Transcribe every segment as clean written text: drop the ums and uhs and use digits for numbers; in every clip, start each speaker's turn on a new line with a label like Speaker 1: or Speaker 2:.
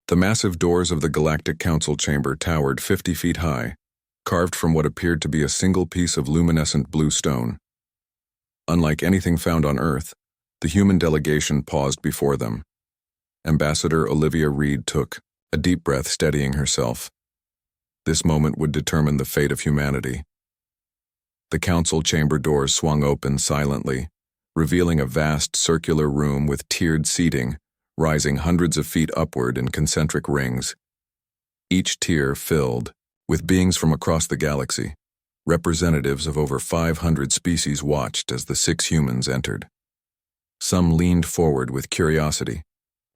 Speaker 1: The massive doors of the Galactic Council chamber towered 50 feet high, carved from what appeared to be a single piece of luminescent blue stone. Unlike anything found on Earth, the human delegation paused before them. Ambassador Olivia Reed took a deep breath, steadying herself. This moment would determine the fate of humanity. The council chamber doors swung open silently, revealing a vast circular room with tiered seating, rising hundreds of feet upward in concentric rings. Each tier filled with beings from across the galaxy. Representatives of over 500 species watched as the 6 humans entered. Some leaned forward with curiosity,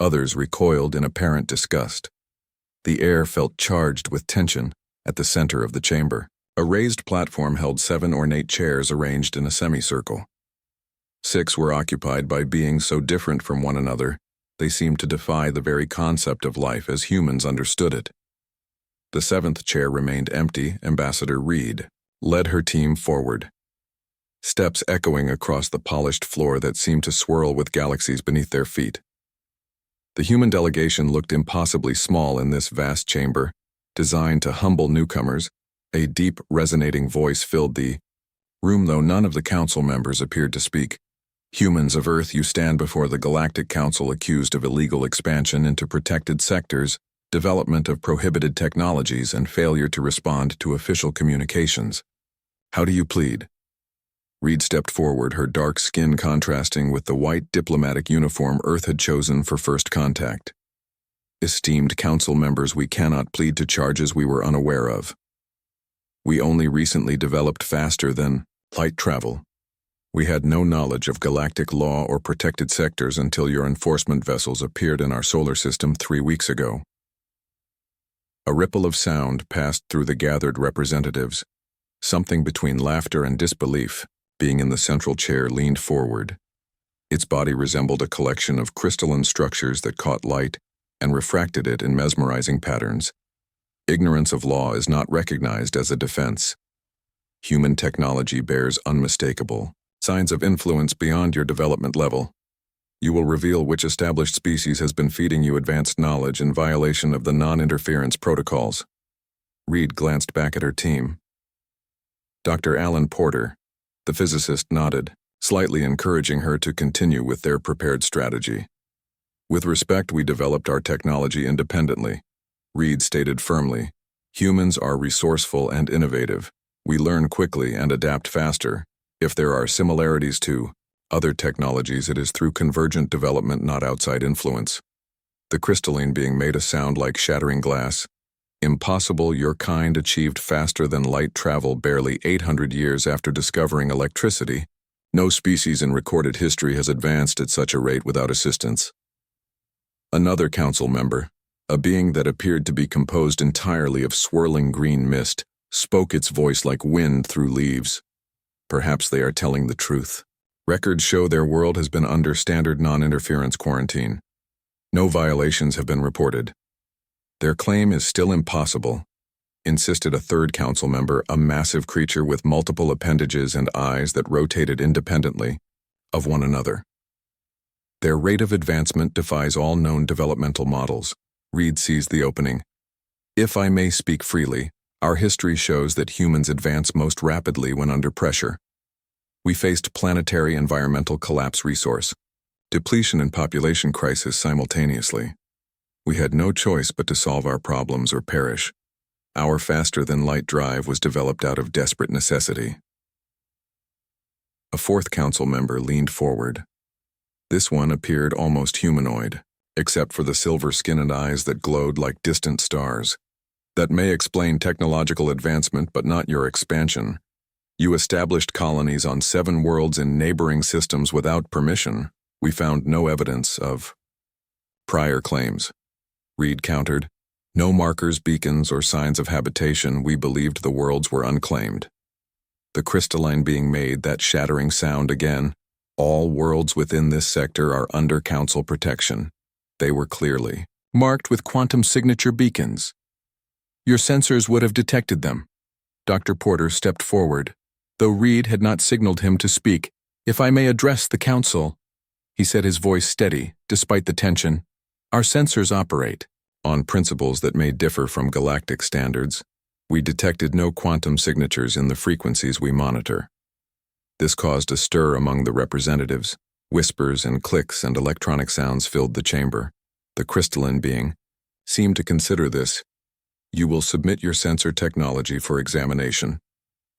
Speaker 1: others recoiled in apparent disgust. The air felt charged with tension at the center of the chamber. A raised platform held 7 ornate chairs arranged in a semicircle. 6 were occupied by beings so different from one another, they seemed to defy the very concept of life as humans understood it. The 7th chair remained empty. Ambassador Reed led her team forward, steps echoing across the polished floor that seemed to swirl with galaxies beneath their feet. The human delegation looked impossibly small in this vast chamber, designed to humble newcomers. A deep, resonating voice filled the room, though none of the council members appeared to speak. Humans of Earth, you stand before the Galactic Council accused of illegal expansion into protected sectors, development of prohibited technologies, and failure to respond to official communications. How do you plead? Reed stepped forward, her dark skin contrasting with the white diplomatic uniform Earth had chosen for first contact. Esteemed council members, we cannot plead to charges we were unaware of. We only recently developed faster than light travel. We had no knowledge of galactic law or protected sectors until your enforcement vessels appeared in our solar system 3 weeks ago. A ripple of sound passed through the gathered representatives. Something between laughter and disbelief, being in the central chair, leaned forward. Its body resembled a collection of crystalline structures that caught light and refracted it in mesmerizing patterns. Ignorance of law is not recognized as a defense. Human technology bears unmistakable signs of influence beyond your development level. You will reveal which established species has been feeding you advanced knowledge in violation of the non-interference protocols. Reed glanced back at her team. Dr. Alan Porter, the physicist, nodded, slightly encouraging her to continue with their prepared strategy. With respect, we developed our technology independently. Reed stated firmly, humans are resourceful and innovative. We learn quickly and adapt faster. If there are similarities to other technologies, it is through convergent development, not outside influence. The crystalline being made a sound like shattering glass. Impossible, your kind achieved faster than light travel barely 800 years after discovering electricity. No species in recorded history has advanced at such a rate without assistance. Another council member, a being that appeared to be composed entirely of swirling green mist, spoke, its voice like wind through leaves. Perhaps they are telling the truth. Records show their world has been under standard non-interference quarantine. No violations have been reported. Their claim is still impossible, insisted a third council member, a massive creature with multiple appendages and eyes that rotated independently of one another. Their rate of advancement defies all known developmental models. Reed seized the opening. If I may speak freely, our history shows that humans advance most rapidly when under pressure. We faced planetary environmental collapse, resource depletion, and population crisis simultaneously. We had no choice but to solve our problems or perish. Our faster-than-light drive was developed out of desperate necessity. A fourth council member leaned forward. This one appeared almost humanoid, except for the silver skin and eyes that glowed like distant stars. That may explain technological advancement, but not your expansion. You established colonies on 7 worlds in neighboring systems without permission. We found no evidence of prior claims. Reed countered. No markers, beacons, or signs of habitation. We believed the worlds were unclaimed. The crystalline being made that shattering sound again. All worlds within this sector are under council protection. They were clearly marked with quantum signature beacons. Your sensors would have detected them. Dr. Porter stepped forward, though Reed had not signaled him to speak. If I may address the council, he said, his voice steady, despite the tension. Our sensors operate. On principles that may differ from galactic standards, we detected no quantum signatures in the frequencies we monitor. This caused a stir among the representatives. Whispers and clicks and electronic sounds filled the chamber. The crystalline being seemed to consider this. You will submit your sensor technology for examination.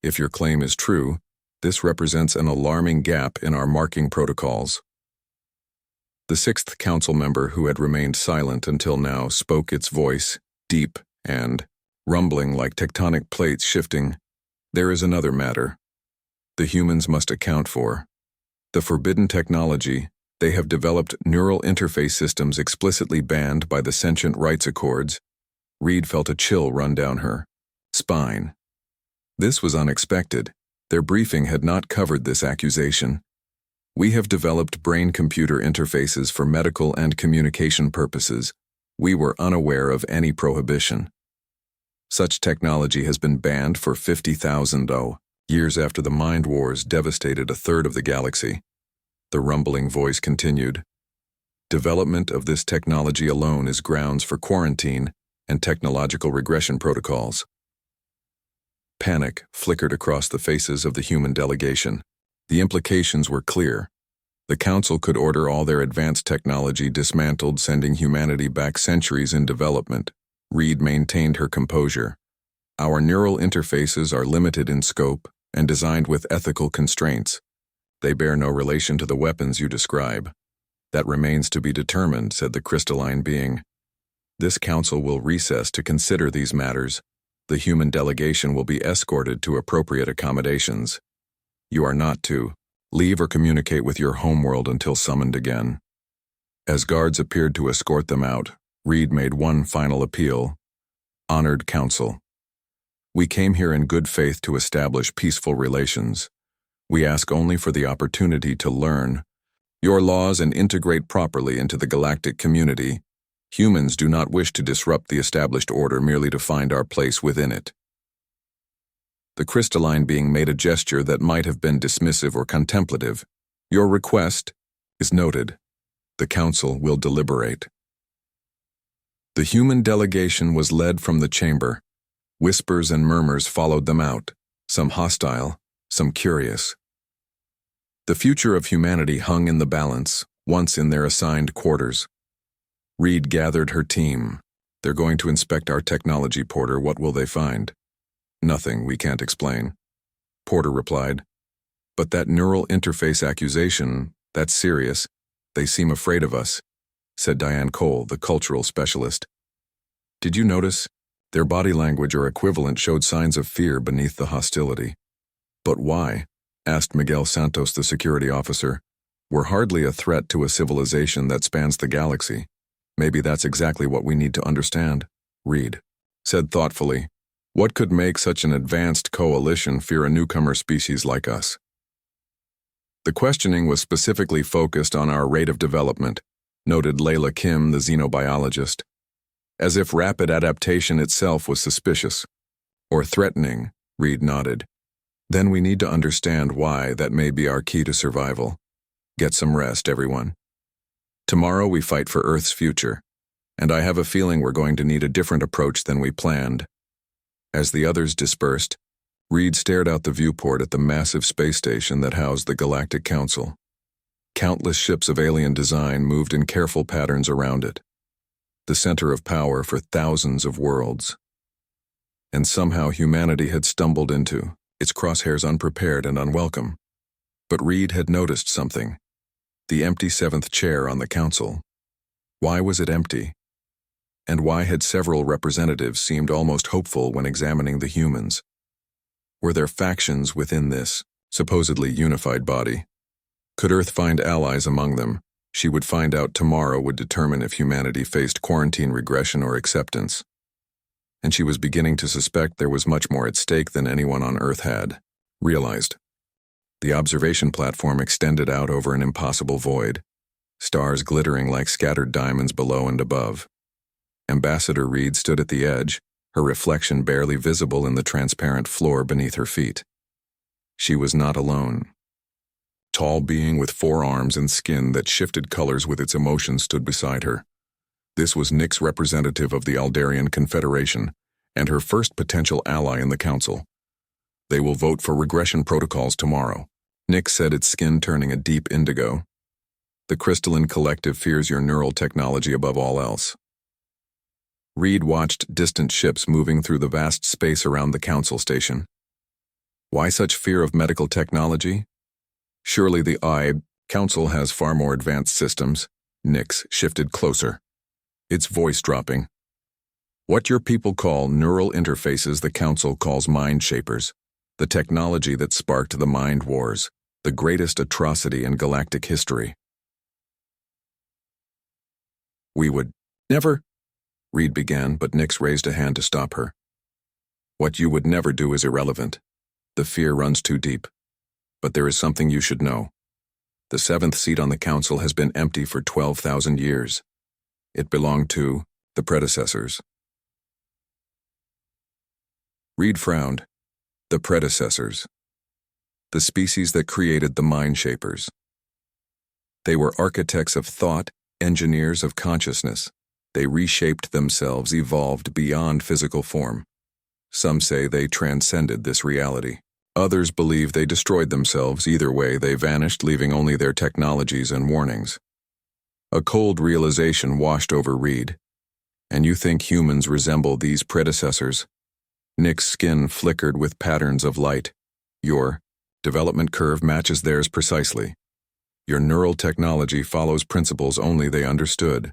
Speaker 1: If your claim is true, this represents an alarming gap in our marking protocols. The sixth council member, who had remained silent until now, spoke, its voice deep and rumbling like tectonic plates shifting. There is another matter. The humans must account for. The forbidden technology, they have developed neural interface systems explicitly banned by the Sentient Rights Accords. Reed felt a chill run down her spine. This was unexpected. Their briefing had not covered this accusation. We have developed brain-computer interfaces for medical and communication purposes. We were unaware of any prohibition. Such technology has been banned for 50,000 years after the Mind Wars devastated a third of the galaxy. The rumbling voice continued. Development of this technology alone is grounds for quarantine and technological regression protocols. Panic flickered across the faces of the human delegation. The implications were clear. The Council could order all their advanced technology dismantled, sending humanity back centuries in development. Reed maintained her composure. Our neural interfaces are limited in scope and designed with ethical constraints. They bear no relation to the weapons you describe. That remains to be determined, said the crystalline being. This council will recess to consider these matters. The human delegation will be escorted to appropriate accommodations. You are not to leave or communicate with your homeworld until summoned again. As guards appeared to escort them out, Reed made one final appeal. Honored Council. We came here in good faith to establish peaceful relations. We ask only for the opportunity to learn your laws and integrate properly into the galactic community. Humans do not wish to disrupt the established order merely to find our place within it. The crystalline being made a gesture that might have been dismissive or contemplative. Your request is noted. The council will deliberate. The human delegation was led from the chamber. Whispers and murmurs followed them out, some hostile, some curious. The future of humanity hung in the balance, once in their assigned quarters. Reed gathered her team. They're going to inspect our technology, Porter. What will they find? Nothing we can't explain. Porter replied. But that neural interface accusation, that's serious. They seem afraid of us, said Diane Cole, the cultural specialist. Did you notice? Their body language or equivalent showed signs of fear beneath the hostility. But why? Asked Miguel Santos, the security officer. We're hardly a threat to a civilization that spans the galaxy. Maybe that's exactly what we need to understand. Reed said thoughtfully. What could make such an advanced coalition fear a newcomer species like us? The questioning was specifically focused on our rate of development, noted Layla Kim, the xenobiologist. As if rapid adaptation itself was suspicious or threatening, Reed nodded. Then we need to understand why. That may be our key to survival. Get some rest, everyone. Tomorrow we fight for Earth's future, and I have a feeling we're going to need a different approach than we planned. As the others dispersed, Reed stared out the viewport at the massive space station that housed the Galactic Council. Countless ships of alien design moved in careful patterns around it, the center of power for thousands of worlds. And somehow humanity had stumbled into its crosshairs unprepared and unwelcome. But Reed had noticed something. The empty seventh chair on the council. Why was it empty? And why had several representatives seemed almost hopeful when examining the humans? Were there factions within this, supposedly unified body? Could Earth find allies among them? She would find out. Tomorrow would determine if humanity faced quarantine regression or acceptance. And she was beginning to suspect there was much more at stake than anyone on Earth had realized. The observation platform extended out over an impossible void, stars glittering like scattered diamonds below and above. Ambassador Reed stood at the edge, her reflection barely visible in the transparent floor beneath her feet. She was not alone. Tall being with 4 arms and skin that shifted colors with its emotions stood beside her. This was Nick's representative of the Aldarian Confederation and her first potential ally in the council. They will vote for regression protocols tomorrow. Nick said, its skin turning a deep indigo. The crystalline collective fears your neural technology above all else. Reed watched distant ships moving through the vast space around the council station. Why such fear of medical technology? Surely the council has far more advanced systems. Nix shifted closer, its voice dropping. What your people call neural interfaces, the council calls mind shapers, the technology that sparked the mind wars, the greatest atrocity in galactic history. We would never, Reed began, but Nix raised a hand to stop her. What you would never do is irrelevant. The fear runs too deep. But there is something you should know. The 7th seat on the council has been empty for 12,000 years. It belonged to the predecessors. Reed frowned. The predecessors. The species that created the mind shapers. They were architects of thought, engineers of consciousness. They reshaped themselves, evolved beyond physical form. Some say they transcended this reality. Others believe they destroyed themselves. Either way, they vanished, leaving only their technologies and warnings. A cold realization washed over Reed. And you think humans resemble these predecessors? Nick's skin flickered with patterns of light. Your development curve matches theirs precisely. Your neural technology follows principles only they understood.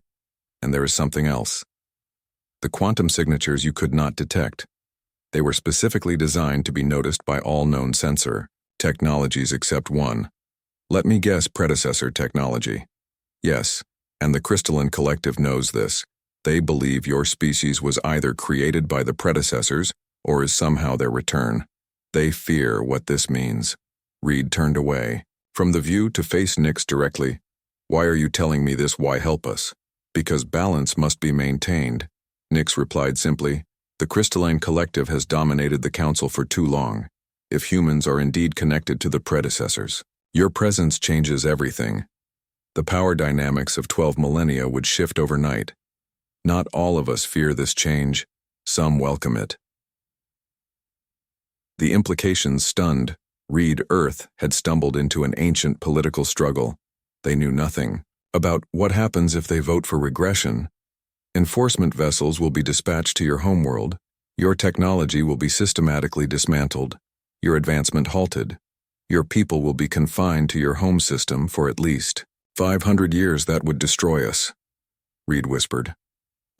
Speaker 1: And there is something else. The quantum signatures you could not detect. They were specifically designed to be noticed by all known sensor technologies except one. Let me guess, predecessor technology. Yes, and the crystalline collective knows this. They believe your species was either created by the predecessors or is somehow their return. They fear what this means. Reed turned away from the view to face Nix directly. Why are you telling me this? Why help us? Because balance must be maintained. Nix replied simply. The crystalline collective has dominated the council for too long. If humans are indeed connected to the predecessors, your presence changes everything. The power dynamics of 12 millennia would shift overnight. Not all of us fear this change. Some welcome it. The implications stunned. Reed Earth had stumbled into an ancient political struggle. They knew nothing about what happens if they vote for regression. Enforcement vessels will be dispatched to your homeworld. Your technology will be systematically dismantled. Your advancement halted. Your people will be confined to your home system for at least 500 years. That would destroy us, Reed whispered.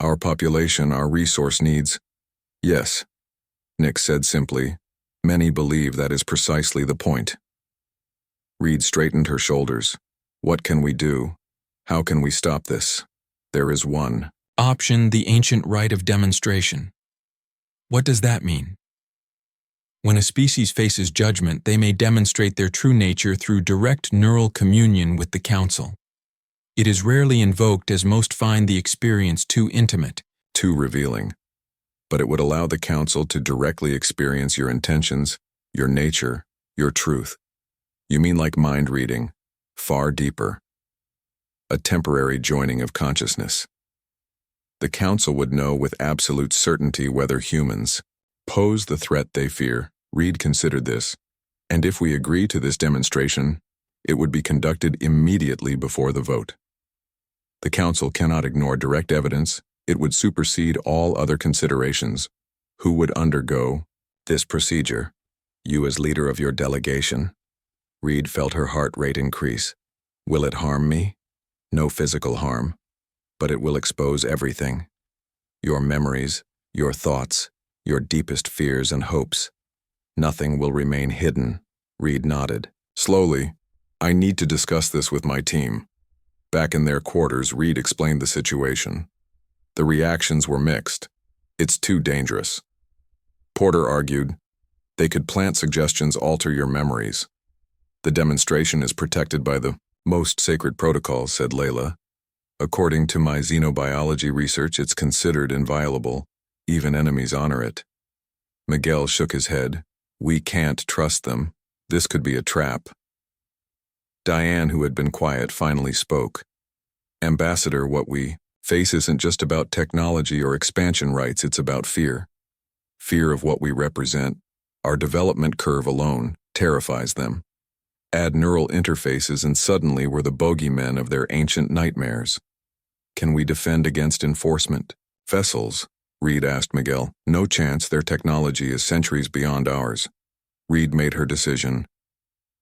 Speaker 1: Our population, our resource needs. Yes, Nick said simply. Many believe that is precisely the point. Reed straightened her shoulders. What can we do? How can we stop this? There is one option, the ancient right of demonstration. What does that mean? When a species faces judgment, they may demonstrate their true nature through direct neural communion with the council. It is rarely invoked as most find the experience too intimate, too revealing. But it would allow the council to directly experience your intentions, your nature, your truth. You mean like mind reading, far deeper. A temporary joining of consciousness. The council would know with absolute certainty whether humans pose the threat they fear. Reed considered this, and if we agree to this demonstration, it would be conducted immediately before the vote. The council cannot ignore direct evidence. It would supersede all other considerations. Who would undergo this procedure? You as leader of your delegation? Reed felt her heart rate increase. Will it harm me? No physical harm. But it will expose everything. Your memories, your thoughts, your deepest fears and hopes. Nothing will remain hidden. Reed nodded. Slowly, I need to discuss this with my team. Back in their quarters, Reed explained the situation. The reactions were mixed. It's too dangerous. Porter argued, they could plant suggestions, alter your memories. The demonstration is protected by the most sacred protocols, said Layla. According to my xenobiology research, it's considered inviolable. Even enemies honor it. Miguel shook his head. We can't trust them. This could be a trap. Diane, who had been quiet, finally spoke. Ambassador, what we Face isn't just about technology or expansion rights, it's about fear. Fear of what we represent. Our development curve alone terrifies them. Add neural interfaces and suddenly we're the bogeymen of their ancient nightmares. Can we defend against enforcement? Vessels, Reed asked Miguel. No chance, their technology is centuries beyond ours. Reed made her decision.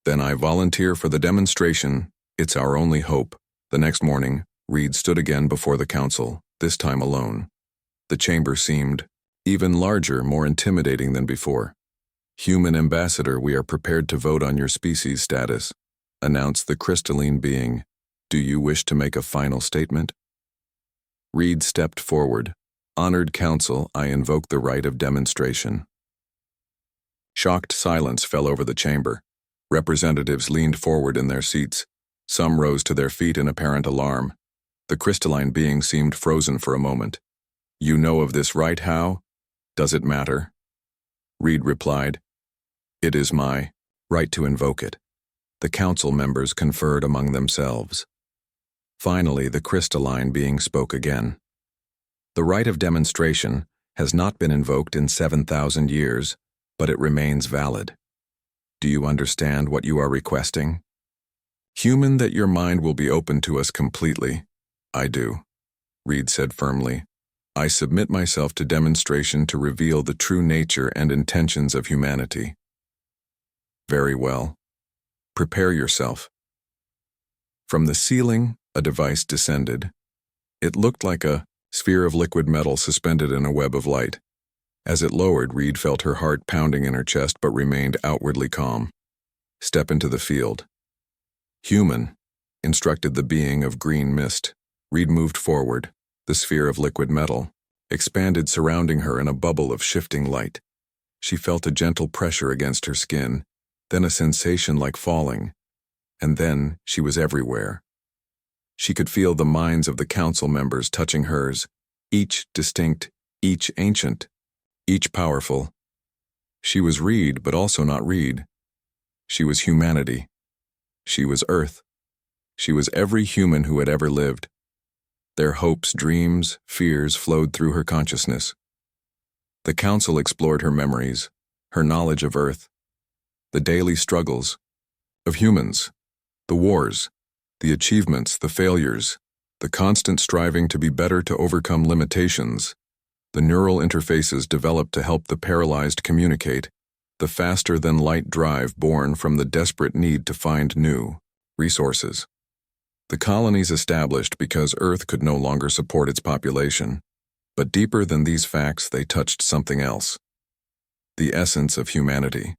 Speaker 1: Then I volunteer for the demonstration. It's our only hope. The next morning, Reed stood again before the council, this time alone. The chamber seemed even larger, more intimidating than before. Human ambassador, we are prepared to vote on your species status, announced the crystalline being. Do you wish to make a final statement? Reed stepped forward. Honored council, I invoke the right of demonstration. Shocked silence fell over the chamber. Representatives leaned forward in their seats. Some rose to their feet in apparent alarm. The crystalline being seemed frozen for a moment. You know of this right, how? Does it matter? Reed replied. It is my right to invoke it. The council members conferred among themselves. Finally, the crystalline being spoke again. The right of demonstration has not been invoked in 7,000 years, but it remains valid. Do you understand what you are requesting? Human, that your mind will be open to us completely. I do, Reed said firmly. I submit myself to demonstration to reveal the true nature and intentions of humanity. Very well. Prepare yourself. From the ceiling, a device descended. It looked like a sphere of liquid metal suspended in a web of light. As it lowered, Reed felt her heart pounding in her chest but remained outwardly calm. Step into the field. Human, instructed the being of green mist. Reed moved forward. The sphere of liquid metal expanded, surrounding her in a bubble of shifting light. She felt a gentle pressure against her skin, then a sensation like falling, and then she was everywhere. She could feel the minds of the council members touching hers, each distinct, each ancient, each powerful. She was Reed, but also not Reed. She was humanity. She was Earth. She was every human who had ever lived. Their hopes, dreams, fears flowed through her consciousness. The council explored her memories, her knowledge of Earth, the daily struggles of humans, the wars, the achievements, the failures, the constant striving to be better to overcome limitations, the neural interfaces developed to help the paralyzed communicate, the faster-than-light drive born from the desperate need to find new resources. The colonies established because Earth could no longer support its population, but deeper than these facts they touched something else. The essence of humanity.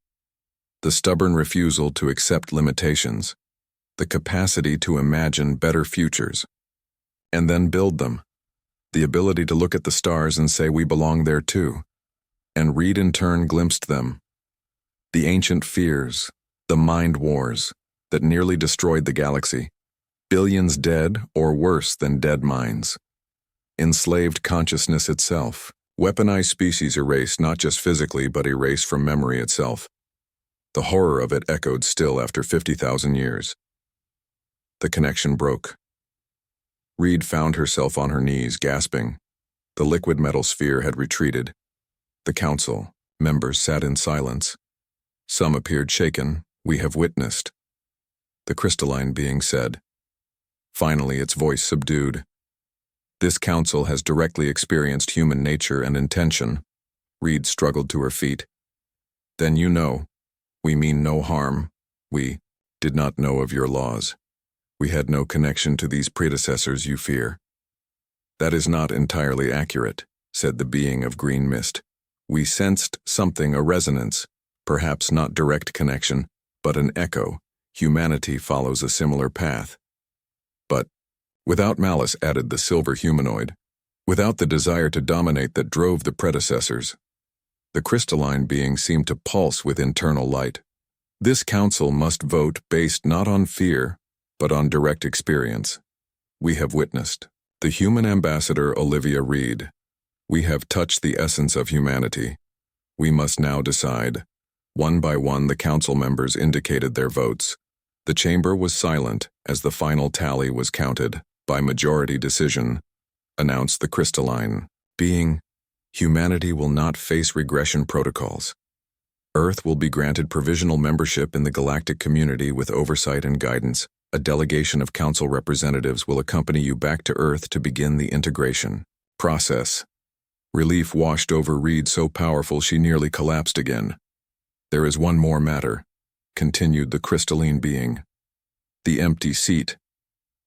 Speaker 1: The stubborn refusal to accept limitations, the capacity to imagine better futures, and then build them. The ability to look at the stars and say we belong there too, and Reed in turn glimpsed them. The ancient fears, the mind wars that nearly destroyed the galaxy. Billions dead or worse than dead minds. Enslaved consciousness itself. Weaponized species erased not just physically but erased from memory itself. The horror of it echoed still after 50,000 years. The connection broke. Reed found herself on her knees, gasping. The liquid metal sphere had retreated. The council members sat in silence. Some appeared shaken. We have witnessed. The crystalline being said. Finally, its voice subdued. This council has directly experienced human nature and intention. Reed struggled to her feet. Then you know. We mean no harm. We did not know of your laws. We had no connection to these predecessors you fear. That is not entirely accurate, said the being of green mist. We sensed something, a resonance, perhaps not direct connection, but an echo. Humanity follows a similar path. But, without malice, added the silver humanoid, without the desire to dominate that drove the predecessors. The crystalline being seemed to pulse with internal light. This council must vote based not on fear, but on direct experience. We have witnessed. The human ambassador Olivia Reed. We have touched the essence of humanity. We must now decide. One by one the council members indicated their votes. The chamber was silent as the final tally was counted. By majority decision, announced the crystalline being. Humanity will not face regression protocols. Earth will be granted provisional membership in the galactic community with oversight and guidance. A delegation of council representatives will accompany you back to Earth to begin the integration process. Relief washed over Reed so powerful she nearly collapsed again. There is one more matter, continued the crystalline being. The empty seat.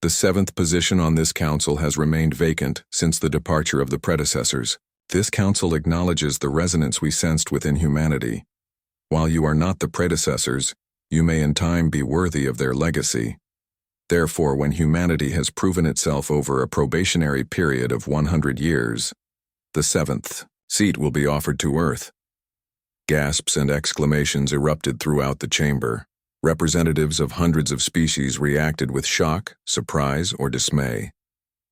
Speaker 1: The 7th position on this council has remained vacant since the departure of the predecessors. This council acknowledges the resonance we sensed within humanity. While you are not the predecessors, you may in time be worthy of their legacy. Therefore, when humanity has proven itself over a probationary period of 100 years, the 7th seat will be offered to Earth. Gasps and exclamations erupted throughout the chamber. Representatives of hundreds of species reacted with shock, surprise, or dismay.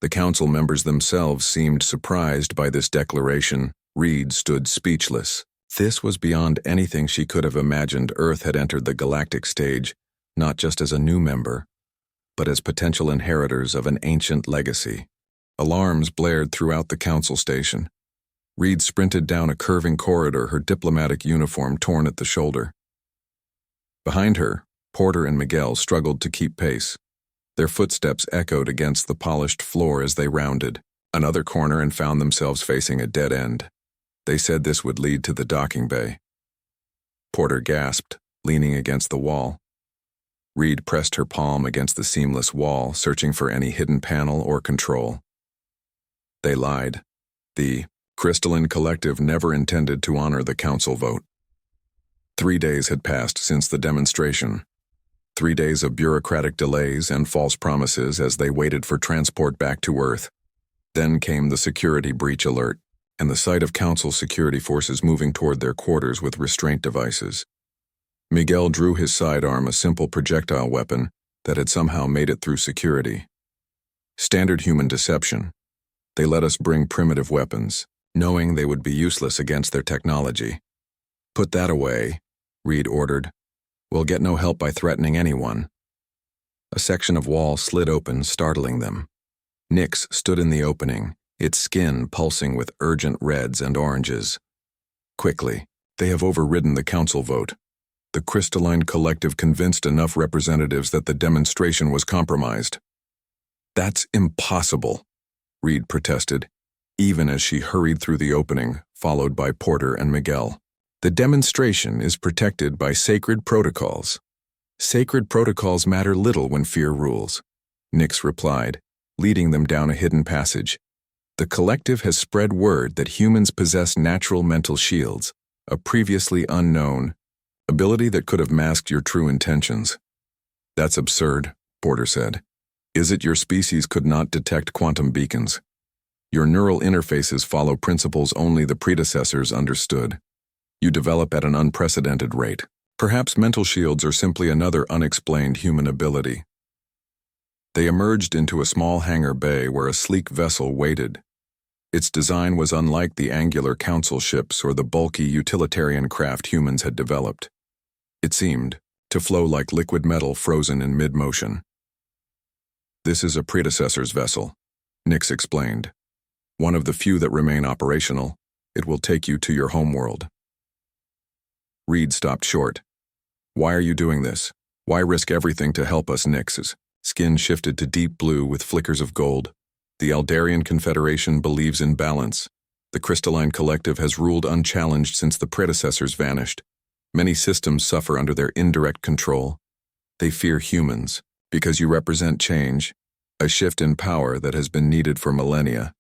Speaker 1: The council members themselves seemed surprised by this declaration. Reed stood speechless. This was beyond anything she could have imagined. Earth had entered the galactic stage, not just as a new member, but as potential inheritors of an ancient legacy. Alarms blared throughout the council station. Reed sprinted down a curving corridor, her diplomatic uniform torn at the shoulder. Behind her, Porter and Miguel struggled to keep pace. Their footsteps echoed against the polished floor as they rounded another corner and found themselves facing a dead end. They said this would lead to the docking bay. Porter gasped, leaning against the wall. Reed pressed her palm against the seamless wall, searching for any hidden panel or control. They lied. The Crystalline Collective never intended to honor the council vote. 3 days had passed since the demonstration. 3 days of bureaucratic delays and false promises as they waited for transport back to Earth. Then came the security breach alert, and the sight of council security forces moving toward their quarters with restraint devices. Miguel drew his sidearm, a simple projectile weapon that had somehow made it through security. Standard human deception. They let us bring primitive weapons, knowing they would be useless against their technology. Put that away, Reed ordered. We'll get no help by threatening anyone. A section of wall slid open, startling them. Nyx stood in the opening, its skin pulsing with urgent reds and oranges. Quickly, they have overridden the council vote. The Crystalline Collective convinced enough representatives that the demonstration was compromised. That's impossible, Reed protested, even as she hurried through the opening, followed by Porter and Miguel. The demonstration is protected by sacred protocols. Sacred protocols matter little when fear rules, Nyx replied, leading them down a hidden passage. The collective has spread word that humans possess natural mental shields, a previously unknown ability that could have masked your true intentions. That's absurd, Porter said. Is it your species could not detect quantum beacons? Your neural interfaces follow principles only the predecessors understood. You develop at an unprecedented rate. Perhaps mental shields are simply another unexplained human ability. They emerged into a small hangar bay where a sleek vessel waited. Its design was unlike the angular council ships or the bulky utilitarian craft humans had developed. It seemed to flow like liquid metal frozen in mid-motion. This is a predecessor's vessel, Nyx explained. One of the few that remain operational. It will take you to your homeworld. Reed stopped short. Why are you doing this? Why risk everything to help us? Nyx's skin shifted to deep blue with flickers of gold. The Aldarian Confederation believes in balance. The Crystalline Collective has ruled unchallenged since the predecessors vanished. Many systems suffer under their indirect control. They fear humans, because you represent change, a shift in power that has been needed for millennia.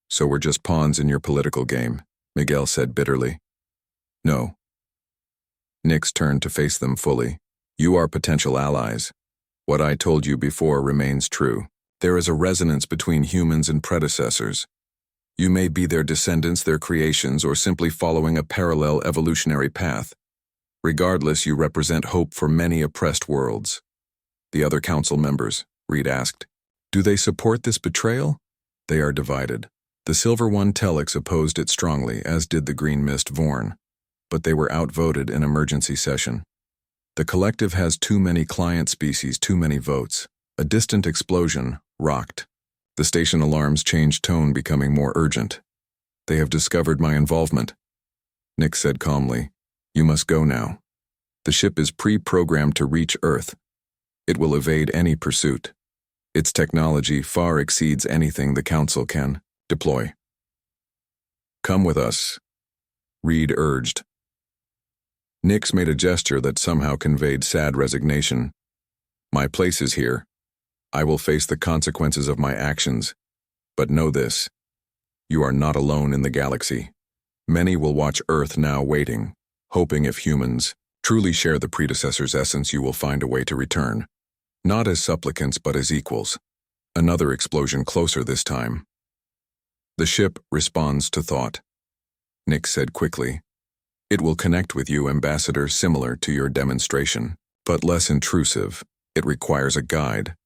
Speaker 1: So we're just pawns in your political game, Miguel said bitterly. No. Nyx turned to face them fully. You are potential allies. What I told you before remains true. There is a resonance between humans and predecessors. You may be their descendants, their creations, or simply following a parallel evolutionary path. Regardless, you represent hope for many oppressed worlds. The other council members, Reed asked, do they support this betrayal? They are divided. The Silver One Telex opposed it strongly, as did the Green Mist Vorn, but they were outvoted in emergency session. The collective has too many client species, too many votes. A distant explosion rocked The station alarms changed tone, becoming more urgent. "They have discovered my involvement," Nick said calmly. "You must go now. The ship is pre-programmed to reach Earth. It will evade any pursuit. Its technology far exceeds anything the Council can deploy." "Come with us," Reed urged. Nix made a gesture that somehow conveyed sad resignation. "My place is here. I will face the consequences of my actions. But know this: you are not alone in the galaxy. Many will watch Earth now, waiting, hoping if humans truly share the predecessor's essence, you will find a way to return. Not as supplicants, but as equals." Another explosion, closer this time. "The ship responds to thought," Nick said quickly. "It will connect with you, Ambassador, similar to your demonstration, but less intrusive. It requires a guide.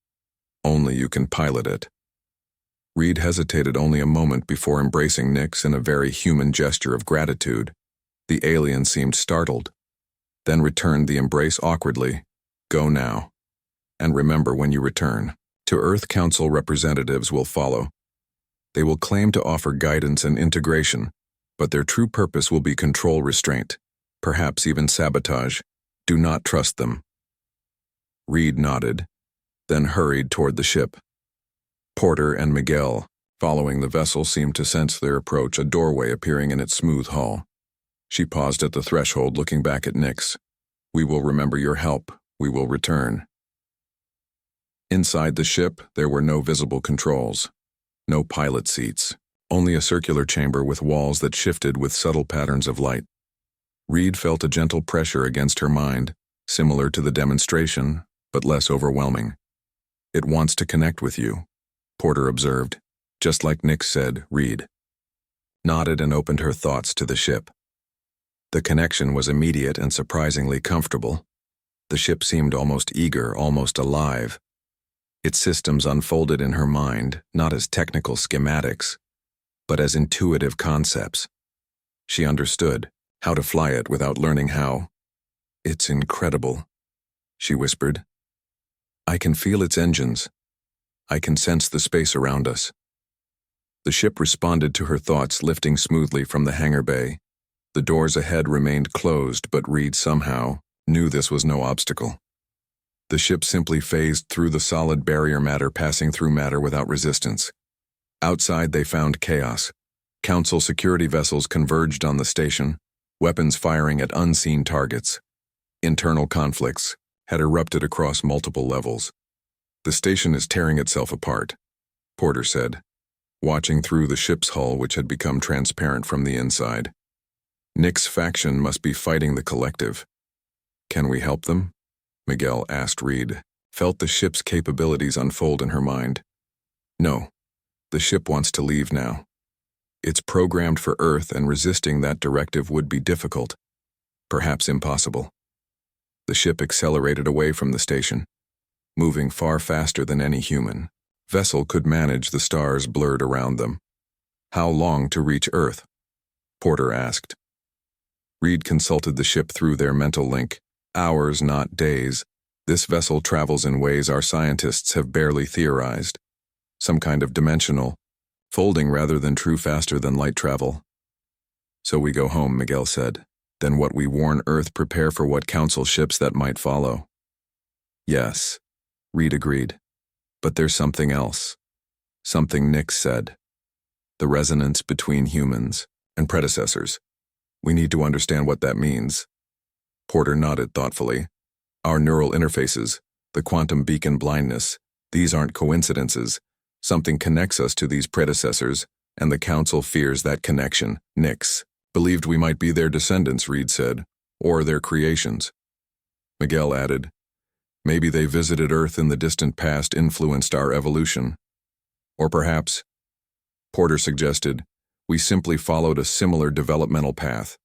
Speaker 1: Only you can pilot it." Reed hesitated only a moment before embracing Nix in a very human gesture of gratitude. The alien seemed startled, then returned the embrace awkwardly. "Go now. And remember, when you return to Earth, Council representatives will follow. They will claim to offer guidance and integration, but their true purpose will be control, restraint, perhaps even sabotage. Do not trust them." Reed nodded, then hurried toward the ship. Porter and Miguel, following the vessel, seemed to sense their approach, a doorway appearing in its smooth hull. She paused at the threshold, looking back at Nix. "We will remember your help. We will return." Inside the ship, there were no visible controls, no pilot seats, only a circular chamber with walls that shifted with subtle patterns of light. Reed felt a gentle pressure against her mind, similar to the demonstration, but less overwhelming. "It wants to connect with you," Porter observed. Just like Nick said, Reed nodded and opened her thoughts to the ship. The connection was immediate and surprisingly comfortable. The ship seemed almost eager, almost alive. Its systems unfolded in her mind, not as technical schematics, but as intuitive concepts. She understood how to fly it without learning how. "It's incredible," she whispered. "I can feel its engines. I can sense the space around us." The ship responded to her thoughts, lifting smoothly from the hangar bay. The doors ahead remained closed, but Reed somehow knew this was no obstacle. The ship simply phased through the solid barrier matter, passing through matter without resistance. Outside, they found chaos. Council security vessels converged on the station, weapons firing at unseen targets. Internal conflicts had erupted across multiple levels. "The station is tearing itself apart," Porter said, watching through the ship's hull, which had become transparent from the inside. "Nick's faction must be fighting the collective. Can we help them?" Miguel asked. Reed felt the ship's capabilities unfold in her mind. "No, the ship wants to leave now. It's programmed for Earth, and resisting that directive would be difficult, perhaps impossible." The ship accelerated away from the station, moving far faster than any human vessel could manage. The stars blurred around them. "How long to reach Earth?" Porter asked. Reed consulted the ship through their mental link. "Hours, not days. This vessel travels in ways our scientists have barely theorized. Some kind of dimensional, folding rather than true faster than light travel." "So we go home," Miguel said. "Then what we warn Earth, prepare for what Council ships that might follow." "Yes," Reed agreed. "But there's something else." Something Nick said. "The resonance between humans and predecessors. We need to understand what that means." Porter nodded thoughtfully. "Our neural interfaces, the quantum beacon blindness, these aren't coincidences. Something connects us to these predecessors, and the Council fears that connection." "Nix believed we might be their descendants," Reed said, "or their creations." Miguel added, "Maybe they visited Earth in the distant past, influenced our evolution. Or perhaps," Porter suggested, "we simply followed a similar developmental path.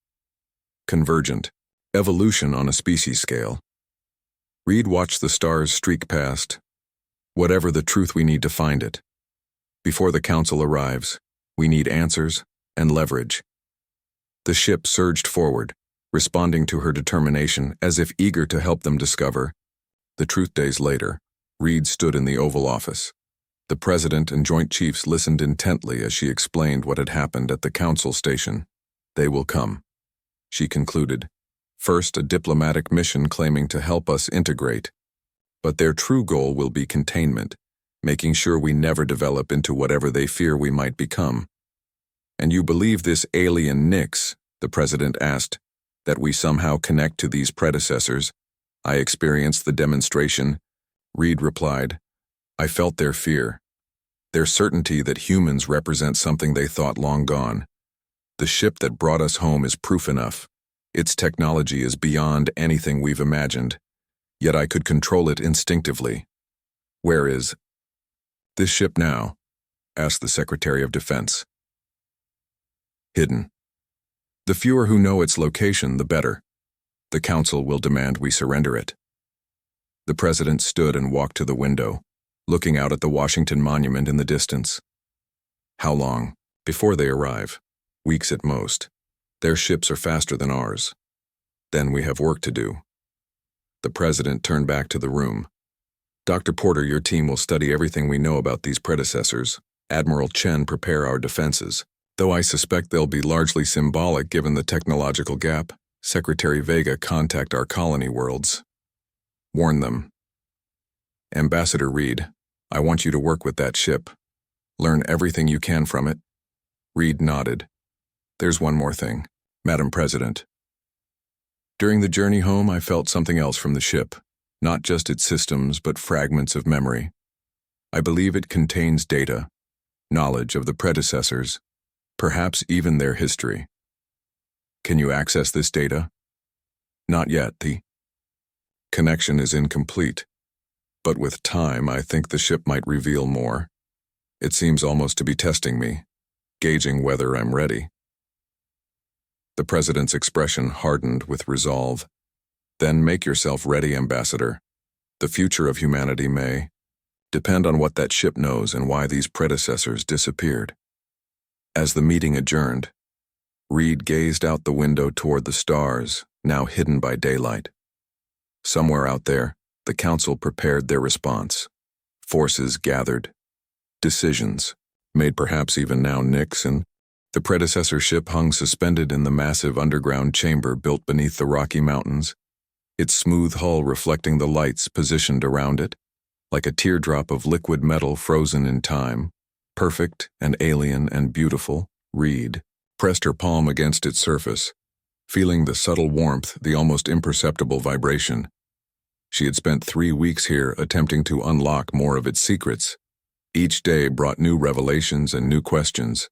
Speaker 1: Convergent evolution on a species scale." Reed watched the stars streak past. "Whatever the truth, we need to find it. Before the Council arrives, we need answers and leverage." The ship surged forward, responding to her determination, as if eager to help them discover the truth. Days later, Reed stood in the Oval Office. The President and Joint Chiefs listened intently as she explained what had happened at the Council Station. They will come, she concluded. First, a diplomatic mission claiming to help us integrate. But their true goal will be containment, making sure we never develop into whatever they fear we might become. And you believe this alien Nix, the President asked, that we somehow connect to these predecessors? I experienced the demonstration, Reed replied. I felt their fear, their certainty that humans represent something they thought long gone. The ship that brought us home is proof enough. Its technology is beyond anything we've imagined, yet I could control it instinctively. Where is this ship now? Asked the Secretary of Defense. Hidden. The fewer who know its location, the better. The Council will demand we surrender it. The President stood and walked to the window, looking out at the Washington Monument in the distance. How long? Before they arrive. Weeks at most. Their ships are faster than ours. Then we have work to do. The President turned back to the room. Dr. Porter, your team will study everything we know about these predecessors. Admiral Chen prepare our defenses. Though I suspect they'll be largely symbolic given the technological gap, Secretary Vega contact our colony worlds. Warn them. Ambassador Reed, I want you to work with that ship. Learn everything you can from it. Reed nodded. There's one more thing, Madam President. During the journey home, I felt something else from the ship, not just its systems, but fragments of memory. I believe it contains data, knowledge of the predecessors, perhaps even their history. Can you access this data? Not yet. The connection is incomplete, but with time, I think the ship might reveal more. It seems almost to be testing me, gauging whether I'm ready. The President's expression hardened with resolve. Then make yourself ready, Ambassador. The future of humanity may depend on what that ship knows and why these predecessors disappeared. As the meeting adjourned, Reed gazed out the window toward the stars, now hidden by daylight. Somewhere out there, the Council prepared their response. Forces gathered. Decisions, made perhaps even now Nixon. The predecessor ship hung suspended in the massive underground chamber built beneath the Rocky Mountains, its smooth hull reflecting the lights positioned around it, like a teardrop of liquid metal frozen in time. Perfect and alien and beautiful, Reed pressed her palm against its surface, feeling the subtle warmth, the almost imperceptible vibration. She had spent 3 weeks here attempting to unlock more of its secrets. Each day brought new revelations and new questions.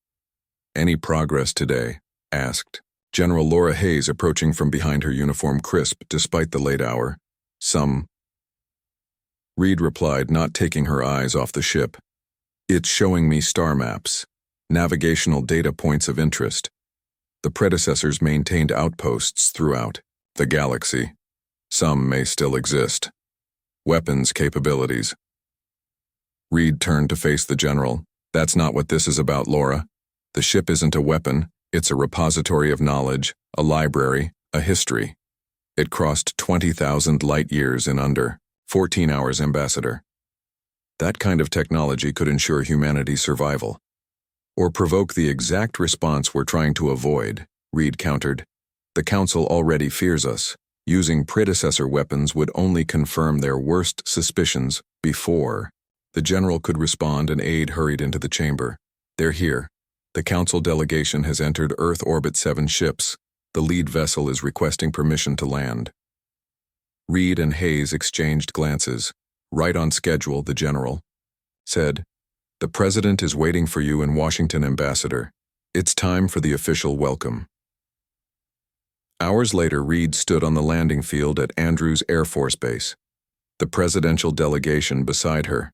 Speaker 1: Any progress today? Asked General Laura Hayes, approaching from behind her uniform crisp despite the late hour. Some. Reed replied, not taking her eyes off the ship. It's showing me star maps, navigational data points of interest. The predecessors maintained outposts throughout the galaxy. Some may still exist. Weapons capabilities. Reed turned to face the general. That's not what this is about, Laura. The ship isn't a weapon, it's a repository of knowledge, a library, a history. It crossed 20,000 light years in under 14 hours, Ambassador. That kind of technology could ensure humanity's survival. Or provoke the exact response we're trying to avoid, Reed countered. The Council already fears us. Using predecessor weapons would only confirm their worst suspicions before the general could respond. An aide hurried into the chamber. They're here. The Council delegation has entered Earth orbit 7 ships. The lead vessel is requesting permission to land. Reed and Hayes exchanged glances. Right on schedule, the general said. The President is waiting for you in Washington, Ambassador. It's time for the official welcome. Hours later, Reed stood on the landing field at Andrews Air Force Base, the presidential delegation beside her.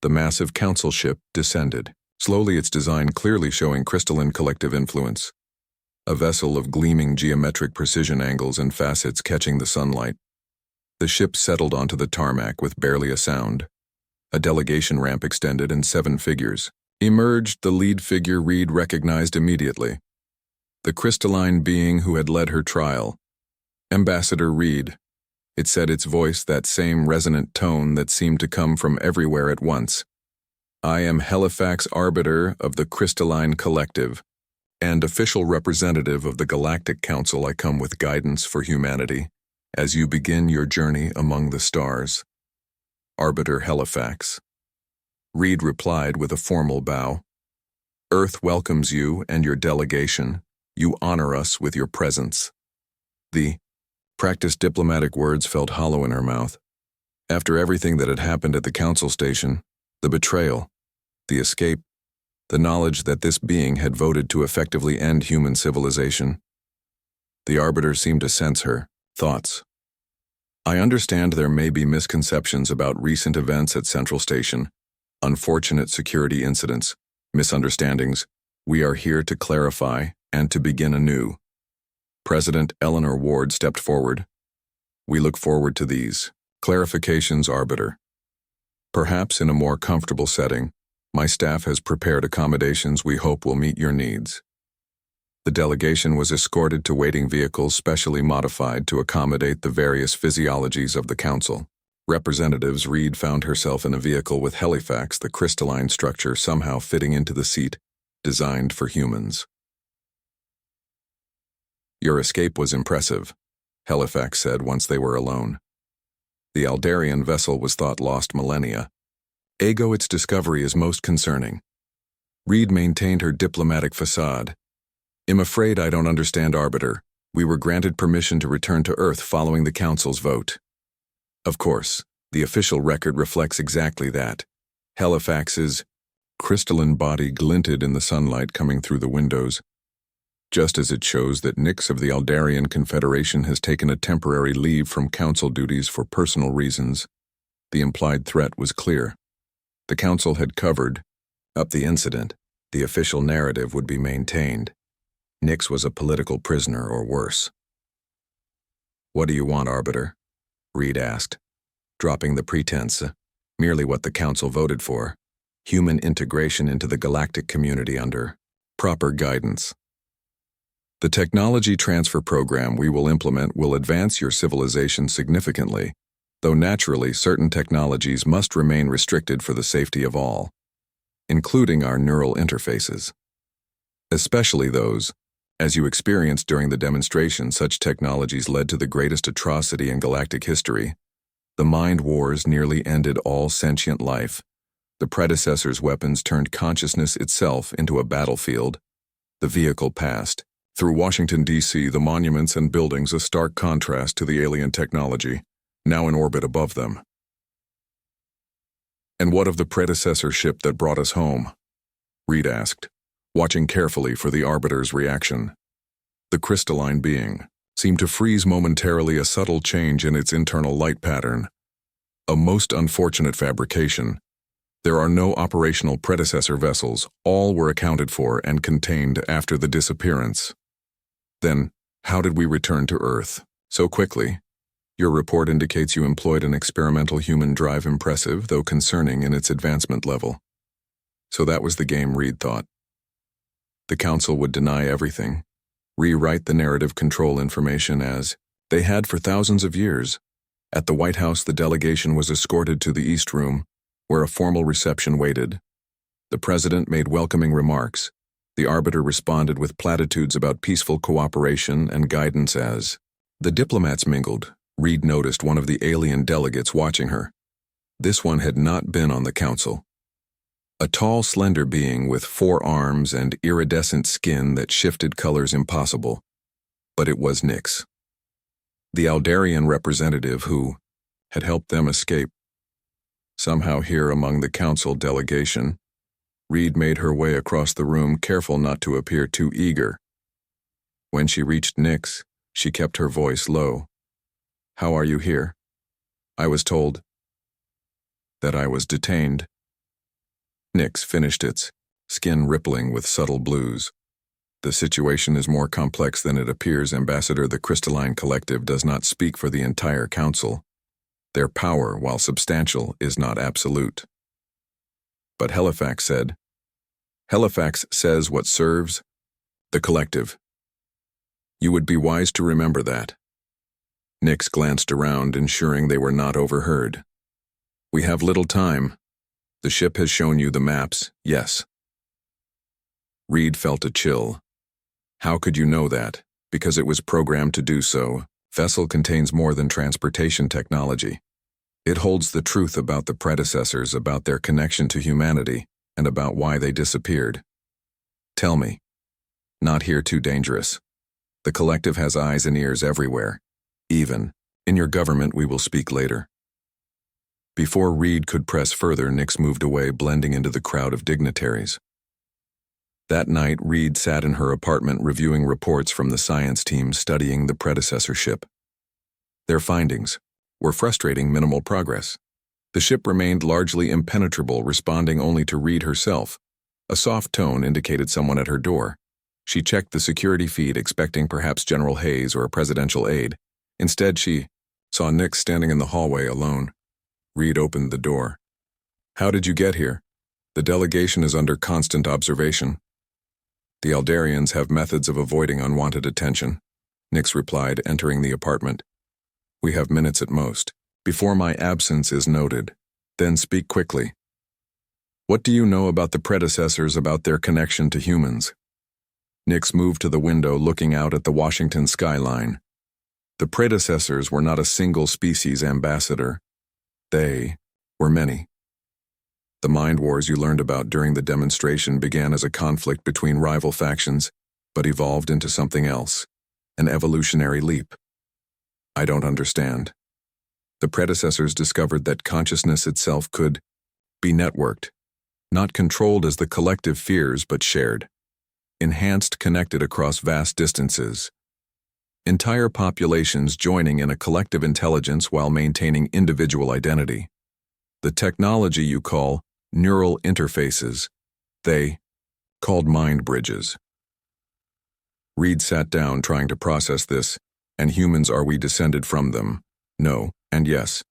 Speaker 1: The massive Council ship descended, slowly, its design clearly showing crystalline collective influence. A vessel of gleaming geometric precision angles and facets catching the sunlight. The ship settled onto the tarmac with barely a sound. A delegation ramp extended and 7 figures emerged. The lead figure Reed recognized immediately. The crystalline being who had led her trial. Ambassador Reed. It said, its voice that same resonant tone that seemed to come from everywhere at once. I am Halifax Arbiter of the Crystalline Collective, and official representative of the Galactic Council. I come with guidance for humanity as you begin your journey among the stars. Arbiter Halifax. Reed replied with a formal bow. Earth welcomes you and your delegation. You honor us with your presence. The practiced diplomatic words felt hollow in her mouth. After everything that had happened at the council station, the betrayal, the escape, the knowledge that this being had voted to effectively end human civilization, the Arbiter seemed to sense her thoughts. I understand there may be misconceptions about recent events at Central Station, unfortunate security incidents, misunderstandings. We are here to clarify and to begin anew. President Eleanor Ward stepped forward. We look forward to these clarifications, Arbiter. Perhaps in a more comfortable setting, my staff has prepared accommodations we hope will meet your needs. The delegation was escorted to waiting vehicles specially modified to accommodate the various physiologies of the council. Representatives Reed found herself in a vehicle with Halifax, the crystalline structure somehow fitting into the seat, designed for humans. Your escape was impressive, Halifax said once they were alone. The Aldarian vessel was thought lost millennia. Ego, its discovery is most concerning. Reed maintained her diplomatic facade. I'm afraid I don't understand, Arbiter. We were granted permission to return to Earth following the Council's vote. Of course, the official record reflects exactly that. Halifax's crystalline body glinted in the sunlight coming through the windows, just as it shows that Nix of the Aldarian Confederation has taken a temporary leave from Council duties for personal reasons. The implied threat was clear. The Council had covered up the incident. The official narrative would be maintained. Nix was a political prisoner or worse. What do you want, Arbiter? Reed asked, dropping the pretense, merely what the Council voted for, human integration into the galactic community under proper guidance. The technology transfer program we will implement will advance your civilization significantly, though naturally certain technologies must remain restricted for the safety of all, including our neural interfaces. Especially those, as you experienced during the demonstration, such technologies led to the greatest atrocity in galactic history. The Mind Wars nearly ended all sentient life. The predecessor's weapons turned consciousness itself into a battlefield. The vehicle passed through Washington, D.C., the monuments and buildings a stark contrast to the alien technology, now in orbit above them. And what of the predecessor ship that brought us home? Reed asked, watching carefully for the Arbiter's reaction. The crystalline being seemed to freeze momentarily, a subtle change in its internal light pattern. A most unfortunate fabrication. There are no operational predecessor vessels. All were accounted for and contained after the disappearance. Then, how did we return to Earth so quickly? Your report indicates you employed an experimental human drive, impressive, though concerning in its advancement level. So that was the game, Reed thought. The Council would deny everything, rewrite the narrative control information as they had for thousands of years. At the White House, the delegation was escorted to the East Room, where a formal reception waited. The President made welcoming remarks. The Arbiter responded with platitudes about peaceful cooperation and guidance as the diplomats mingled. Reed noticed one of the alien delegates watching her. This one had not been on the Council. A tall, slender being with 4 arms and iridescent skin that shifted colors impossible. But it was Nix, the Aldarian representative who had helped them escape. Somehow here among the Council delegation, Reed made her way across the room, careful not to appear too eager. When she reached Nix, she kept her voice low. How are you here? I was told that I was detained. Nix finished its skin rippling with subtle blues. The situation is more complex than it appears, Ambassador. The Crystalline Collective does not speak for the entire Council. Their power, while substantial, is not absolute. But Halifax says what serves the collective. You would be wise to remember that. Nix glanced around, ensuring they were not overheard. We have little time. The ship has shown you the maps, yes. Reed felt a chill. How could you know that? Because it was programmed to do so. Vessel contains more than transportation technology. It holds the truth about the predecessors, about their connection to humanity, and about why they disappeared. Tell me. Not here too dangerous. The collective has eyes and ears everywhere. Even in your government, we will speak later. Before Reed could press further, Nix moved away, blending into the crowd of dignitaries. That night, Reed sat in her apartment reviewing reports from the science team studying the predecessor ship. Their findings were frustrating minimal progress. The ship remained largely impenetrable, responding only to Reed herself. A soft tone indicated someone at her door. She checked the security feed, expecting perhaps General Hayes or a presidential aide. Instead, she saw Nix standing in the hallway alone. Reed opened the door. How did you get here? The delegation is under constant observation. The Aldarians have methods of avoiding unwanted attention, Nix replied, entering the apartment. We have minutes at most, before my absence is noted. Then speak quickly. What do you know about the predecessors, about their connection to humans? Nix moved to the window, looking out at the Washington skyline. The predecessors were not a single species ambassador. They were many. The mind wars you learned about during the demonstration began as a conflict between rival factions, but evolved into something else, an evolutionary leap. I don't understand. The predecessors discovered that consciousness itself could be networked, not controlled as the collective fears, but shared, enhanced, connected across vast distances. Entire populations joining in a collective intelligence while maintaining individual identity. The technology you call neural interfaces, they called mind bridges. Reed sat down, trying to process this. And humans, are we descended from them? No, and yes.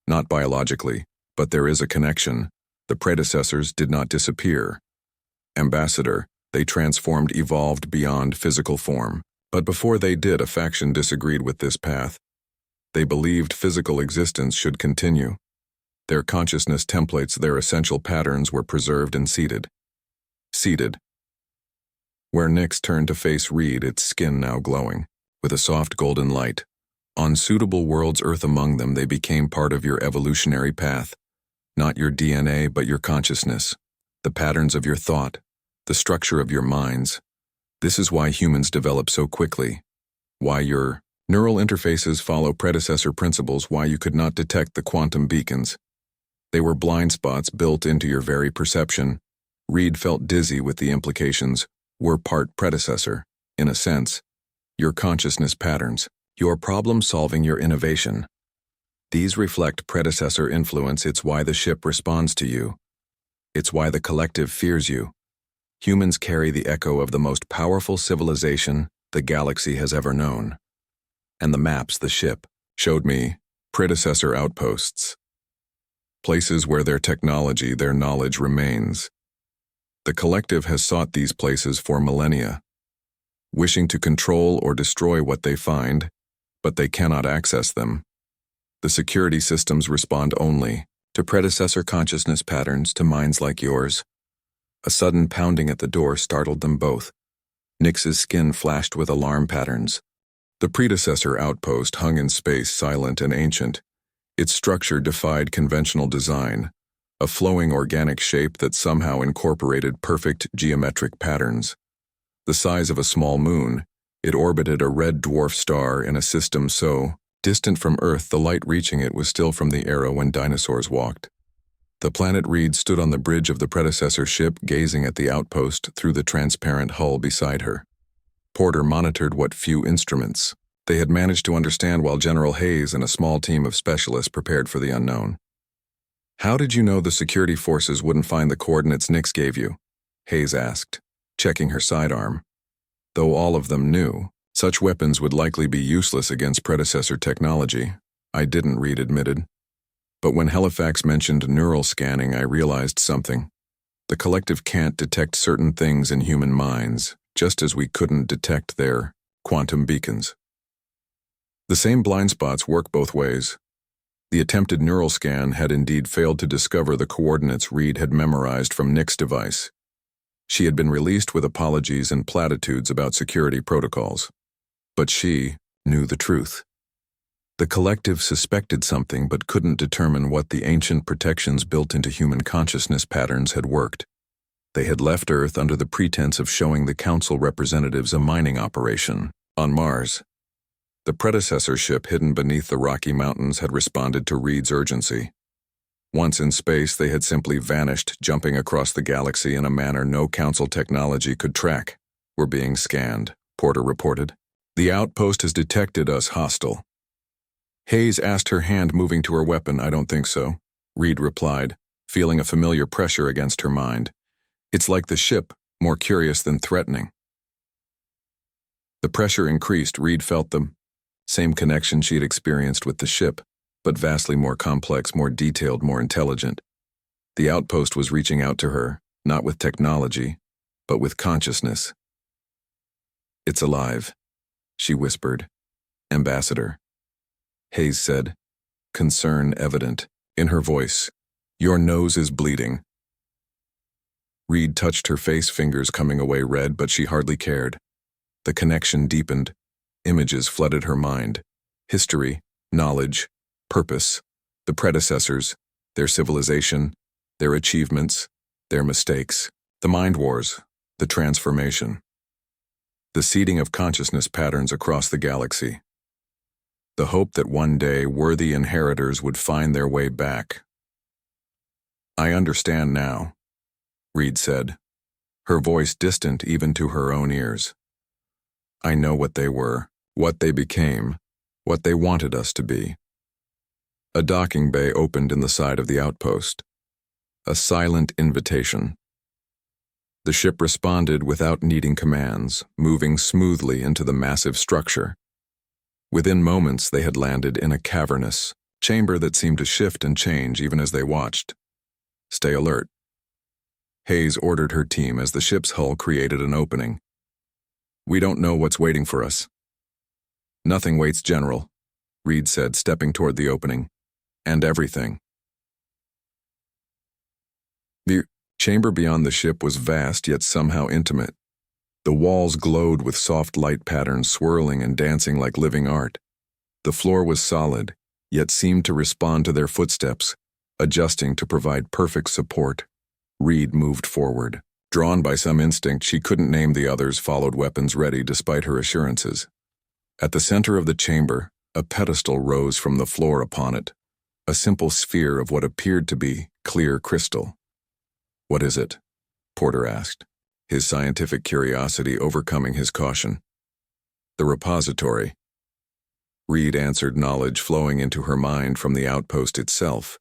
Speaker 1: Not biologically, but there is a connection. The predecessors did not disappear. Ambassador, they transformed, evolved beyond physical form. But before they did, a faction disagreed with this path. They believed physical existence should continue. Their consciousness templates, their essential patterns were preserved and seated. Where Nix turned to face Reed, its skin now glowing, with a soft golden light. On suitable worlds, Earth among them, they became part of your evolutionary path. Not your DNA, but your consciousness. The patterns of your thought. The structure of your minds. This is why humans develop so quickly. Why your neural interfaces follow predecessor principles, why you could not detect the quantum beacons. They were blind spots built into your very perception. Reed felt dizzy with the implications. Were part predecessor, in a sense. Your consciousness patterns, your problem-solving, your innovation. These reflect predecessor influence. It's why the ship responds to you. It's why the collective fears you. Humans carry the echo of the most powerful civilization the galaxy has ever known. And the maps the ship showed me, predecessor outposts. Places where their technology, their knowledge remains. The collective has sought these places for millennia, wishing to control or destroy what they find, but they cannot access them. The security systems respond only to predecessor consciousness patterns, to minds like yours. A sudden pounding at the door startled them both. Nix's skin flashed with alarm patterns. The predecessor outpost hung in space, silent and ancient. Its structure defied conventional design, a flowing organic shape that somehow incorporated perfect geometric patterns. The size of a small moon, it orbited a red dwarf star in a system so distant from Earth the light reaching it was still from the era when dinosaurs walked. The planet Reed stood on the bridge of the predecessor ship, gazing at the outpost through the transparent hull beside her. Porter monitored what few instruments they had managed to understand, while General Hayes and a small team of specialists prepared for the unknown. How did you know the security forces wouldn't find the coordinates Nix gave you? Hayes asked, checking her sidearm. Though all of them knew, such weapons would likely be useless against predecessor technology. I didn't, Reed admitted. But when Halifax mentioned neural scanning, I realized something. The collective can't detect certain things in human minds, just as we couldn't detect their quantum beacons. The same blind spots work both ways. The attempted neural scan had indeed failed to discover the coordinates Reed had memorized from Nick's device. She had been released with apologies and platitudes about security protocols. But she knew the truth. The collective suspected something but couldn't determine what the ancient protections built into human consciousness patterns had worked. They had left Earth under the pretense of showing the Council representatives a mining operation on Mars. The predecessor ship hidden beneath the Rocky Mountains had responded to Reed's urgency. Once in space, they had simply vanished, jumping across the galaxy in a manner no Council technology could track. "We're being scanned," Porter reported. "The outpost has detected us hostile." Hayes asked, her hand moving to her weapon. "I don't think so," Reed replied, feeling a familiar pressure against her mind. "It's like the ship, more curious than threatening." The pressure increased. Reed felt the same connection she had experienced with the ship, but vastly more complex, more detailed, more intelligent. The outpost was reaching out to her, not with technology, but with consciousness. "It's alive," she whispered. "Ambassador," Hayes said, concern evident in her voice. "Your nose is bleeding." Reed touched her face, fingers coming away red, but she hardly cared. The connection deepened. Images flooded her mind. History, knowledge, purpose, the predecessors, their civilization, their achievements, their mistakes, the mind wars, the transformation, the seeding of consciousness patterns across the galaxy, the hope that one day worthy inheritors would find their way back. "I understand now," Reed said, her voice distant even to her own ears. "I know what they were, what they became, what they wanted us to be." A docking bay opened in the side of the outpost. A silent invitation. The ship responded without needing commands, moving smoothly into the massive structure. Within moments, they had landed in a cavernous chamber that seemed to shift and change even as they watched. "Stay alert," Hayes ordered her team as the ship's hull created an opening. "We don't know what's waiting for us." "Nothing waits, General," Reed said, stepping toward the opening. "And everything." The chamber beyond the ship was vast yet somehow intimate. The walls glowed with soft light patterns swirling and dancing like living art. The floor was solid, yet seemed to respond to their footsteps, adjusting to provide perfect support. Reed moved forward. Drawn by some instinct she couldn't name, the others followed, weapons ready despite her assurances. At the center of the chamber, a pedestal rose from the floor upon it, a simple sphere of what appeared to be clear crystal. "What is it?" Porter asked, his scientific curiosity overcoming his caution. "The repository." Reed answered, knowledge flowing into her mind from the outpost itself,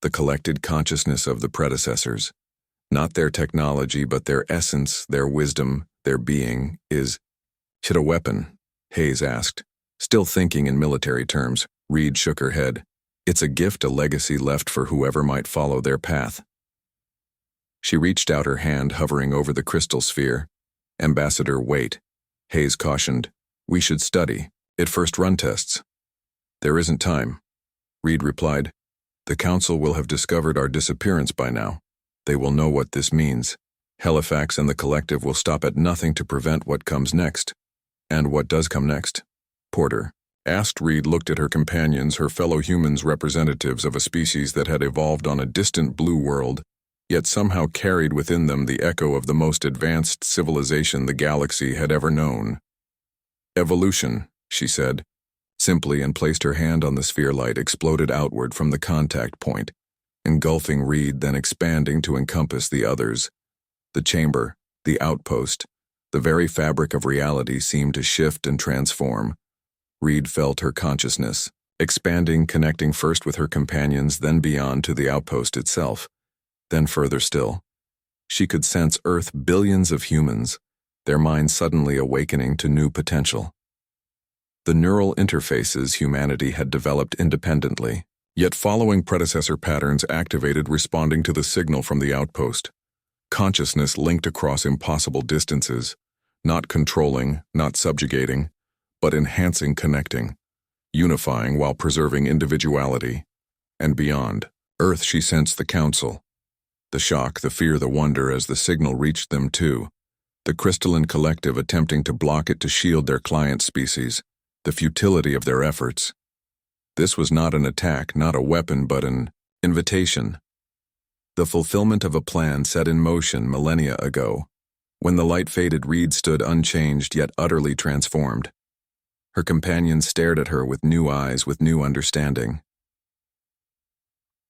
Speaker 1: the collected consciousness of the predecessors. Not their technology, but their essence, their wisdom, their being is. "Should a weapon?" Hayes asked. Still thinking in military terms, Reed shook her head. "It's a gift, a legacy left for whoever might follow their path." She reached out her hand, hovering over the crystal sphere. "Ambassador, wait," Hayes cautioned. "We should study it first, run tests." "There isn't time," Reed replied. "The Council will have discovered our disappearance by now. They will know what this means. Halifax and the collective will stop at nothing to prevent what comes next." "And what does come next?" Porter asked. Reed looked at her companions, her fellow humans, representatives of a species that had evolved on a distant blue world, yet somehow carried within them the echo of the most advanced civilization the galaxy had ever known. "Evolution," she said, simply, and placed her hand on the sphere. Light exploded outward from the contact point, engulfing Reed, then expanding to encompass the others. The chamber, the outpost, the very fabric of reality seemed to shift and transform. Reed felt her consciousness, expanding, connecting first with her companions, then beyond to the outpost itself, then further still. She could sense Earth, billions of humans, their minds suddenly awakening to new potential. The neural interfaces humanity had developed independently, yet following predecessor patterns activated, responding to the signal from the outpost. Consciousness linked across impossible distances, not controlling, not subjugating, but enhancing, connecting, unifying while preserving individuality, and beyond. Earth, she sensed the council. The shock, the fear, the wonder as the signal reached them too. The crystalline collective attempting to block it to shield their client species. The futility of their efforts. This was not an attack, not a weapon, but an invitation. The fulfillment of a plan set in motion millennia ago. When the light faded, Reed stood unchanged yet utterly transformed. Her companions stared at her with new eyes, with new understanding.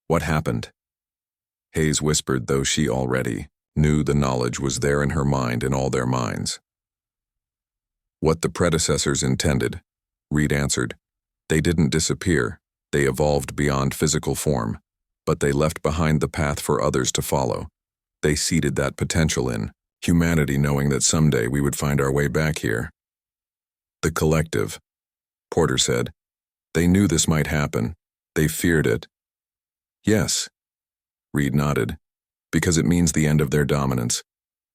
Speaker 1: What happened? Hayes whispered, though she already knew the knowledge was there in her mind, in all their minds. What the predecessors intended, Reed answered. They didn't disappear, they evolved beyond physical form, but they left behind the path for others to follow. They seeded that potential in humanity, knowing that someday we would find our way back here. The collective, Porter said. They knew this might happen. They feared it. Yes, Reed nodded, because it means the end of their dominance,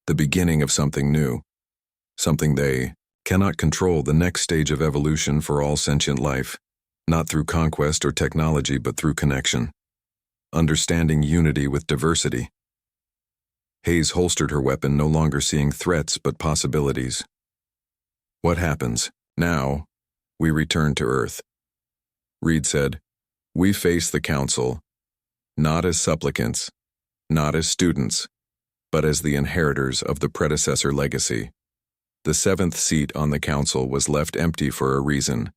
Speaker 1: the beginning of something new, something they cannot control, the next stage of evolution for all sentient life, not through conquest or technology, but through connection, understanding unity with diversity. Hayes holstered her weapon, no longer seeing threats but possibilities. What happens? Now, we return to Earth. Reed said, we face the Council, not as supplicants, not as students, but as the inheritors of the predecessor legacy. The seventh seat on the Council was left empty for a reason.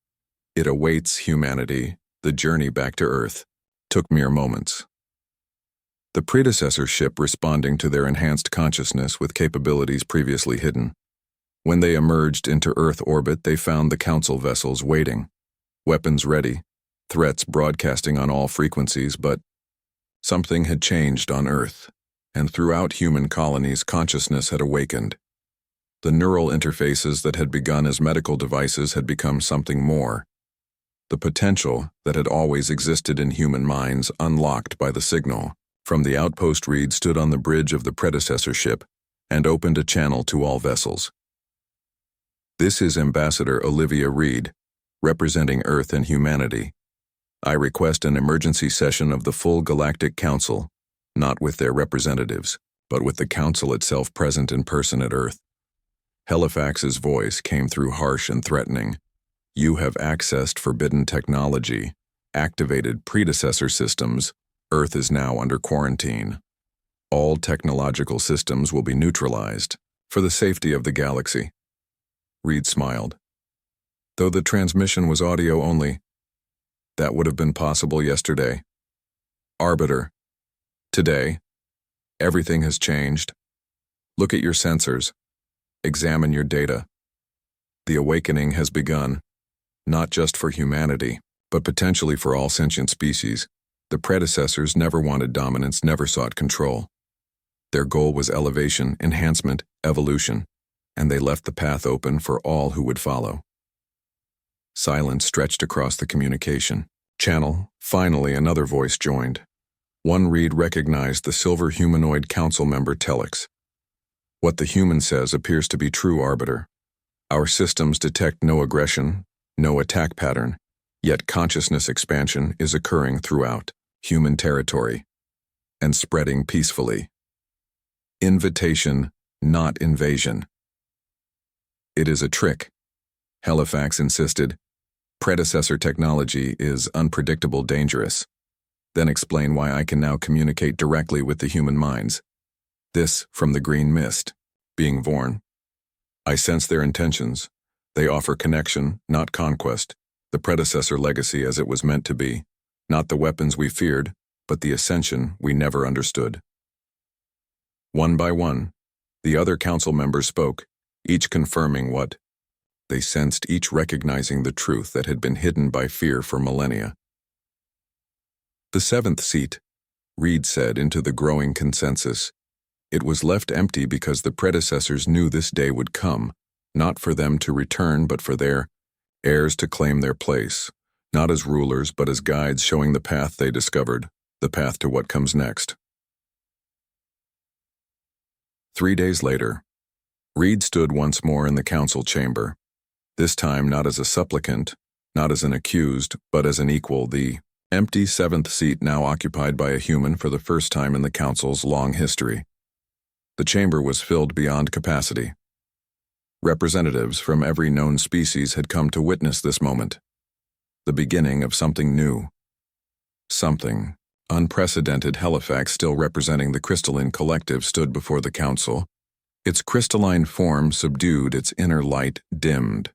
Speaker 1: It awaits humanity. The journey back to Earth took mere moments. The predecessor ship responding to their enhanced consciousness with capabilities previously hidden. When they emerged into Earth orbit, they found the Council vessels waiting, weapons ready, threats broadcasting on all frequencies, but something had changed on Earth, and throughout human colonies, consciousness had awakened. The neural interfaces that had begun as medical devices had become something more. The potential that had always existed in human minds unlocked by the signal. From the outpost, Reed stood on the bridge of the predecessor ship and opened a channel to all vessels. This is Ambassador Olivia Reed, representing Earth and humanity. I request an emergency session of the full Galactic Council, not with their representatives, but with the Council itself present in person at Earth. Halifax's voice came through harsh and threatening. You have accessed forbidden technology, activated predecessor systems. Earth is now under quarantine. All technological systems will be neutralized for the safety of the galaxy. Reed smiled. Though the transmission was audio only, that would have been possible yesterday. Arbiter. Today, everything has changed. Look at your sensors. Examine your data. The awakening has begun, not just for humanity, but potentially for all sentient species. The predecessors never wanted dominance, never sought control. Their goal was elevation, enhancement, evolution, and they left the path open for all who would follow. Silence stretched across the communication channel. Finally, another voice joined. One Reed recognized the silver humanoid council member Telex. What the human says appears to be true, Arbiter. Our systems detect no aggression, no attack pattern, yet consciousness expansion is occurring throughout human territory and spreading peacefully. Invitation, not invasion. It is a trick, Halifax insisted. Predecessor technology is unpredictable, dangerous. Then explain why I can now communicate directly with the human minds. This from the green mist, being born. I sense their intentions. They offer connection, not conquest, the predecessor legacy as it was meant to be, not the weapons we feared, but the ascension we never understood. One by one, the other council members spoke, each confirming what they sensed, each recognizing the truth that had been hidden by fear for millennia. The seventh seat, Reed said into the growing consensus. It was left empty because the predecessors knew this day would come, not for them to return, but for their heirs to claim their place, not as rulers, but as guides showing the path they discovered, the path to what comes next. 3 days later, Reed stood once more in the council chamber, this time not as a supplicant, not as an accused, but as an equal, the Empty seventh seat now occupied by a human for the first time in the council's long history. The chamber was filled beyond capacity. Representatives from every known species had come to witness this moment, the beginning of something new. Something, unprecedented. Halifax, still representing the crystalline collective, stood before the council, its crystalline form subdued, its inner light dimmed.